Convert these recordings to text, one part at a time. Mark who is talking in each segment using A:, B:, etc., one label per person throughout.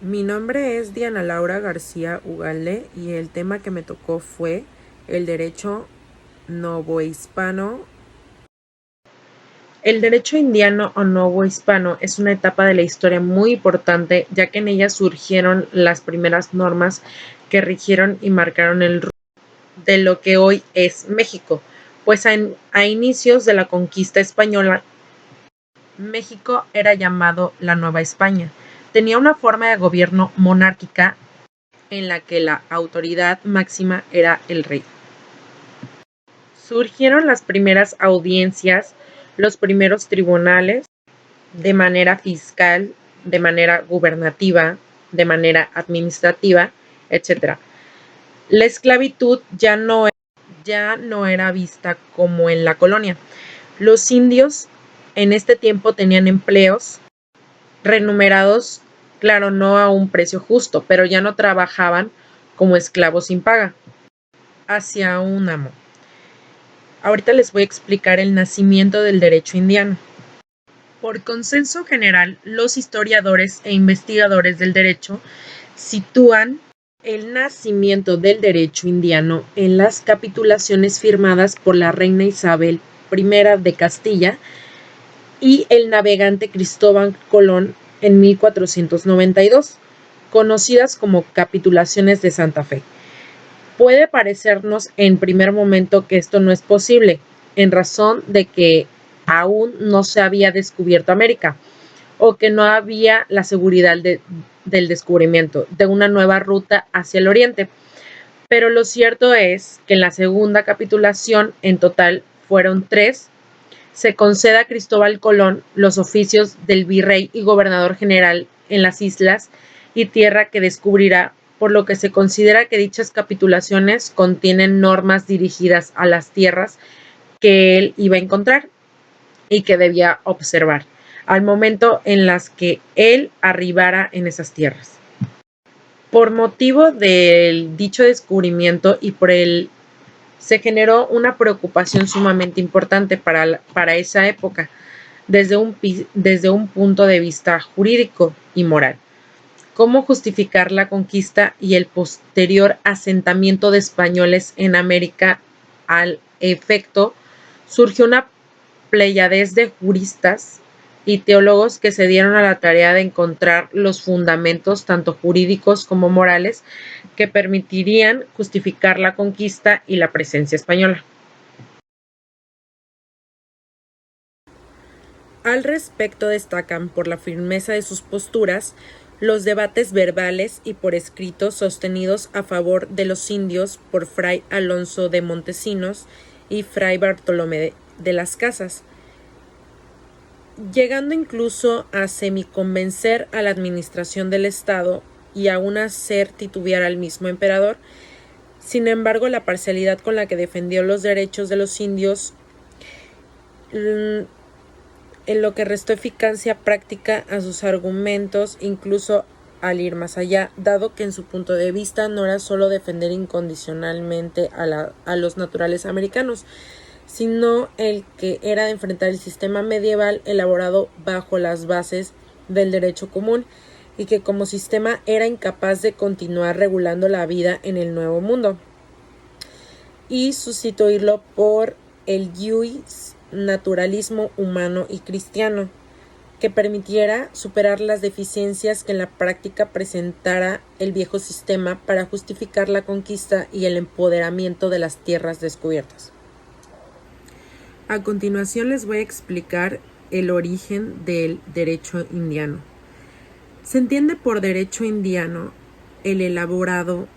A: Mi nombre es Diana Laura García Ugalde y el tema que me tocó fue el derecho novohispano. El derecho indiano o novohispano es una etapa de la historia muy importante, ya que en ella surgieron las primeras normas que rigieron y marcaron el rumbo de lo que hoy es México, pues a inicios de la conquista española, México era llamado la Nueva España. Tenía una forma de gobierno monárquica en la que la autoridad máxima era el rey. Surgieron las primeras audiencias, los primeros tribunales, de manera fiscal, de manera gubernativa, de manera administrativa, etc. La esclavitud ya no era vista como en la colonia. Los indios en este tiempo tenían empleos remunerados, claro, no a un precio justo, pero ya no trabajaban como esclavos sin paga, hacia un amo. Ahorita les voy a explicar el nacimiento del derecho indiano. Por consenso general, los historiadores e investigadores del derecho sitúan el nacimiento del derecho indiano en las capitulaciones firmadas por la reina Isabel I de Castilla y el navegante Cristóbal Colón en 1492, conocidas como capitulaciones de Santa Fe. Puede parecernos en primer momento que esto no es posible, en razón de que aún no se había descubierto América, o que no había la seguridad del descubrimiento de una nueva ruta hacia el oriente. Pero lo cierto es que en la segunda capitulación, en total fueron 3, se concede a Cristóbal Colón los oficios del virrey y gobernador general en las islas y tierra que descubrirá, por lo que se considera que dichas capitulaciones contienen normas dirigidas a las tierras que él iba a encontrar y que debía observar al momento en las que él arribara en esas tierras. Por motivo del dicho descubrimiento y se generó una preocupación sumamente importante para esa época, desde un punto de vista jurídico y moral. ¿Cómo justificar la conquista y el posterior asentamiento de españoles en América? Al efecto, surgió una pléyade de juristas y teólogos que se dieron a la tarea de encontrar los fundamentos, tanto jurídicos como morales, que permitirían justificar la conquista y la presencia española. Al respecto destacan por la firmeza de sus posturas los debates verbales y por escrito sostenidos a favor de los indios por Fray Alonso de Montesinos y Fray Bartolomé de las Casas, llegando incluso a semiconvencer a la administración del Estado y aún hacer titubear al mismo emperador. Sin embargo, la parcialidad con la que defendió los derechos de los indios en lo que restó eficacia práctica a sus argumentos, incluso al ir más allá, dado que en su punto de vista no era solo defender incondicionalmente a los naturales americanos, sino el que era de enfrentar el sistema medieval elaborado bajo las bases del derecho común y que como sistema era incapaz de continuar regulando la vida en el Nuevo Mundo y sustituirlo por el ius naturalismo humano y cristiano, que permitiera superar las deficiencias que en la práctica presentara el viejo sistema para justificar la conquista y el empoderamiento de las tierras descubiertas. A continuación les voy a explicar el origen del derecho indiano. Se entiende por derecho indiano el elaborado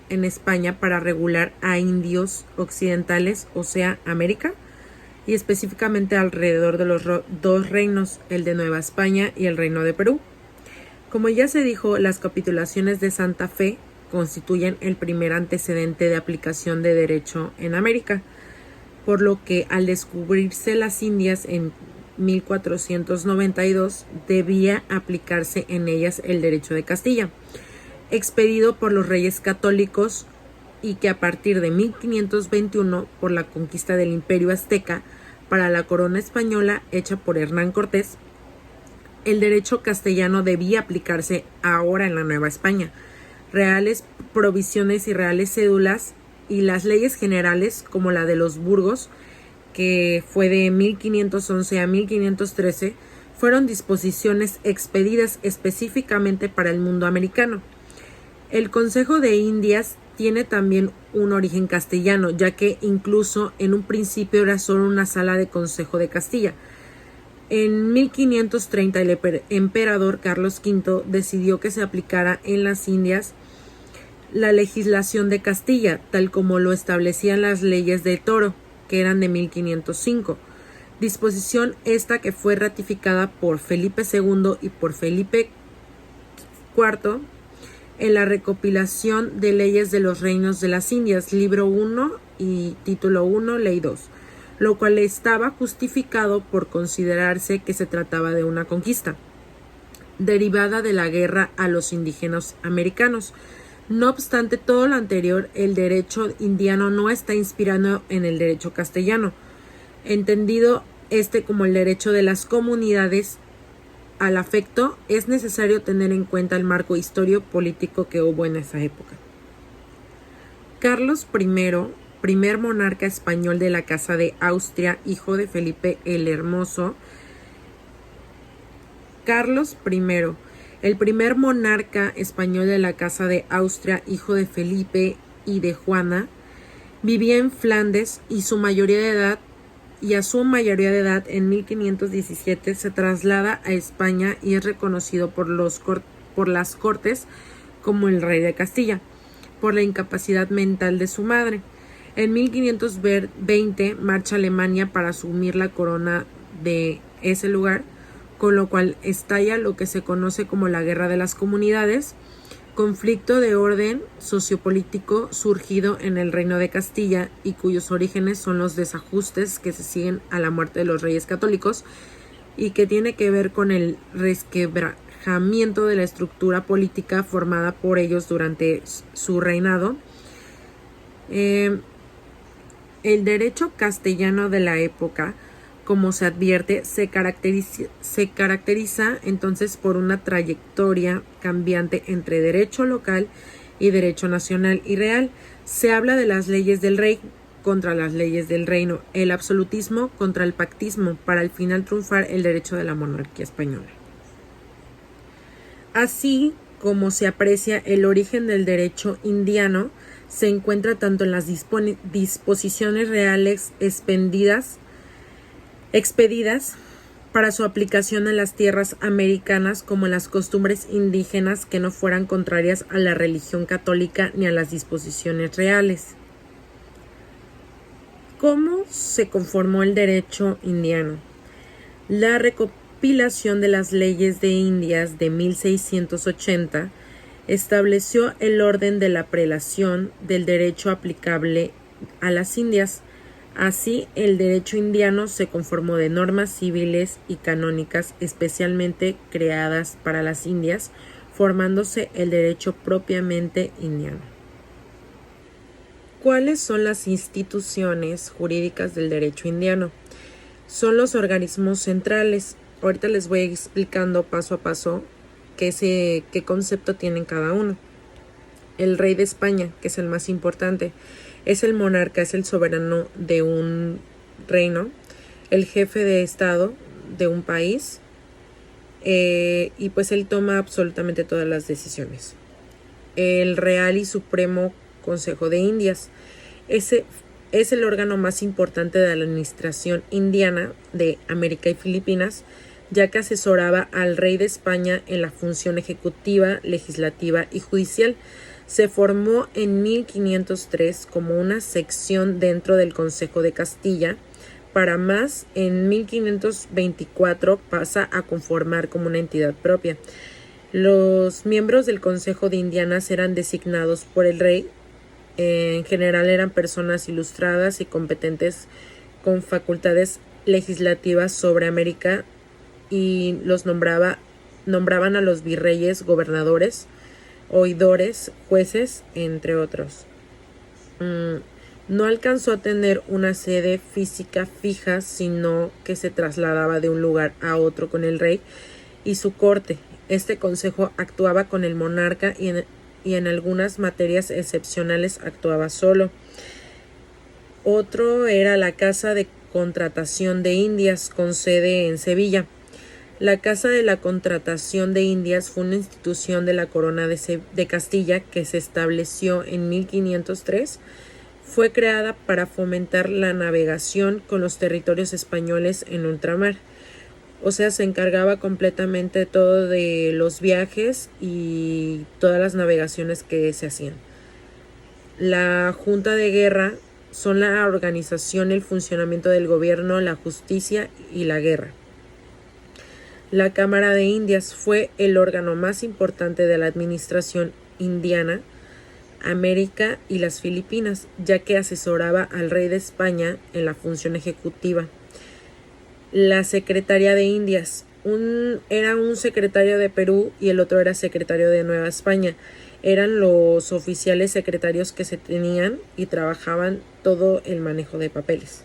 A: en España para regular a indios occidentales, o sea, América, y específicamente alrededor de los dos reinos, el de Nueva España y el Reino de Perú. Como ya se dijo, las capitulaciones de Santa Fe constituyen el primer antecedente de aplicación de derecho en América, por lo que al descubrirse las Indias en 1492 debía aplicarse en ellas el derecho de Castilla, expedido por los reyes católicos y que a partir de 1521 por la conquista del Imperio Azteca para la corona española hecha por Hernán Cortés, el derecho castellano debía aplicarse ahora en la Nueva España. Reales provisiones y reales cédulas y las leyes generales, como la de los Burgos, que fue de 1511 a 1513, fueron disposiciones expedidas específicamente para el mundo americano. El Consejo de Indias tiene también un origen castellano, ya que incluso en un principio era solo una sala de Consejo de Castilla. En 1530 el emperador Carlos V decidió que se aplicara en las Indias la legislación de Castilla, tal como lo establecían las leyes de Toro, que eran de 1505. Disposición esta que fue ratificada por Felipe II y por Felipe IV en la recopilación de leyes de los reinos de las Indias, libro 1 y título 1, ley 2, lo cual estaba justificado por considerarse que se trataba de una conquista, derivada de la guerra a los indígenas americanos. No obstante todo lo anterior, el derecho indiano no está inspirado en el derecho castellano, entendido como el derecho de las comunidades al afecto. Es necesario tener en cuenta el marco histórico-político que hubo en esa época. Carlos I, primer monarca español de la Casa de Austria, hijo de Felipe el Hermoso. Carlos I, el primer monarca español de la Casa de Austria, hijo de Felipe y de Juana, vivía en Flandes y a su mayoría de edad en 1517 se traslada a España y es reconocido por las Cortes como el rey de Castilla, por la incapacidad mental de su madre. En 1520 marcha a Alemania para asumir la corona de ese lugar, con lo cual estalla lo que se conoce como la Guerra de las Comunidades, conflicto de orden sociopolítico surgido en el Reino de Castilla y cuyos orígenes son los desajustes que se siguen a la muerte de los reyes católicos y que tiene que ver con el resquebrajamiento de la estructura política formada por ellos durante su reinado. El derecho castellano de la época, como se advierte, se caracteriza entonces por una trayectoria cambiante entre derecho local y derecho nacional y real. Se habla de las leyes del rey contra las leyes del reino, el absolutismo contra el pactismo, para al final triunfar el derecho de la monarquía española. Así como se aprecia el origen del derecho indiano, se encuentra tanto en las disposiciones reales expedidas para su aplicación en las tierras americanas como en las costumbres indígenas que no fueran contrarias a la religión católica ni a las disposiciones reales. ¿Cómo se conformó el derecho indiano? La recopilación de las leyes de Indias de 1680 estableció el orden de la prelación del derecho aplicable a las Indias. Así, el derecho indiano se conformó de normas civiles y canónicas especialmente creadas para las Indias, formándose el derecho propiamente indiano. ¿Cuáles son las instituciones jurídicas del derecho indiano? Son los organismos centrales. Ahorita les voy explicando paso a paso qué concepto tienen cada uno. El rey de España, que es el más importante, es el monarca, es el soberano de un reino, el jefe de estado de un país, y pues él toma absolutamente todas las decisiones. El Real y Supremo Consejo de Indias, ese es el órgano más importante de la administración indiana de América y Filipinas, ya que asesoraba al rey de España en la función ejecutiva, legislativa y judicial. Se formó en 1503 como una sección dentro del Consejo de Castilla. Para más, en 1524 pasa a conformar como una entidad propia. Los miembros del Consejo de Indianas eran designados por el rey. En general eran personas ilustradas y competentes con facultades legislativas sobre América y los nombraban a los virreyes, gobernadores, oidores, jueces, entre otros. No alcanzó a tener una sede física fija, sino que se trasladaba de un lugar a otro con el rey y su corte. Este consejo actuaba con el monarca y en algunas materias excepcionales actuaba solo. Otro era la Casa de Contratación de Indias, con sede en Sevilla. La Casa de la Contratación de Indias fue una institución de la Corona de Castilla que se estableció en 1503. Fue creada para fomentar la navegación con los territorios españoles en ultramar. O sea, se encargaba completamente todo de los viajes y todas las navegaciones que se hacían. La Junta de Guerra son la organización y el funcionamiento del gobierno, la justicia y la guerra. La Cámara de Indias fue el órgano más importante de la administración indiana, América y las Filipinas, ya que asesoraba al rey de España en la función ejecutiva. La Secretaría de Indias era un secretario de Perú y el otro era secretario de Nueva España. Eran los oficiales secretarios que se tenían y trabajaban todo el manejo de papeles.